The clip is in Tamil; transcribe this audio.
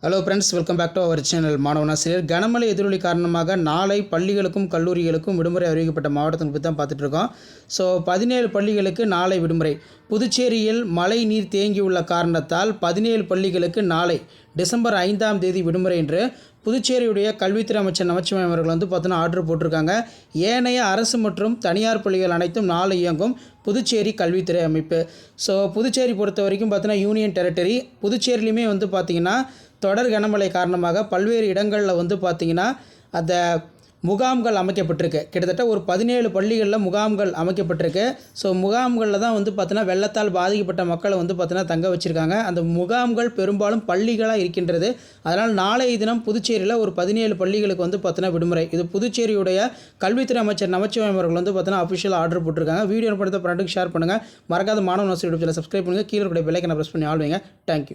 Hello friends, welcome back to our channel. மாணவனாசிரியர் கனமழை எதிரொலி காரணமாக நாளை பள்ளிகளுக்கும் கல்லூரிகளுக்கும் விடுமுறை அறிவிக்கப்பட்ட மாவட்டத்தை பற்றி தான் பார்த்துட்ருக்கோம். ஸோ 17 பள்ளிகளுக்கு நாளை விடுமுறை. புதுச்சேரியில் மழை நீர் தேங்கியுள்ள காரணத்தால் 17 பள்ளிகளுக்கு நாளை டிசம்பர் 5ஆம் தேதி விடுமுறை என்று புதுச்சேரியுடைய கல்வித்துறை அமைச்சர் நமச்சிவாயம் அவர்கள் பார்த்தோன்னா ஆர்டர் போட்டிருக்காங்க. ஏனைய அரசு மற்றும் தனியார் பள்ளிகள் அனைத்தும் நாளை இயங்கும் புதுச்சேரி கல்வித்துறை அமைப்பு. ஸோ புதுச்சேரி பொறுத்த வரைக்கும் பார்த்தீங்கன்னா யூனியன் டெரிட்டரி. புதுச்சேரியிலையுமே பார்த்திங்கன்னா தொடர் கனமழை காரணமாக பல்வேறு இடங்களில் பார்த்திங்கன்னா அந்த முகாம்கள் அமைக்கப்பட்டிருக்கு. கிட்டத்தட்ட ஒரு 17 பள்ளிகளில் முகாம்கள் அமைக்கப்பட்டிருக்கு. ஸோ முகாம்களில் தான் பார்த்தீங்கன்னா வெள்ளத்தால் பாதிக்கப்பட்ட மக்களை பார்த்தீங்கன்னா தங்க வச்சுருக்காங்க. அந்த முகாம்கள் பெரும்பாலும் பள்ளிகளாக இருக்கின்றது. அதனால் நாளைய தினம் புதுச்சேரியில் ஒரு 17 பள்ளிகளுக்கு பார்த்தீங்கன்னா விடுமுறை. இது புதுச்சேரியுடைய கல்வித்துறை அமைச்சர் நமச்சிவாயம் அவர்கள் பார்த்தீங்கன்னா அஃபிஷியல் ஆர்டர் போட்டிருக்காங்க. வீடியோ படத்தை ஃப்ரெண்டுக்கு ஷேர் பண்ணுங்கள். மறக்காத மாணவ யூடியூப் சேனல் சப்ஸ்கிரைப் பண்ணுங்கள். கீழே கூட பெல் ஐக்கனை ப்ரெஸ் பண்ணி ஆள் வைங்க. தேங்க்யூ.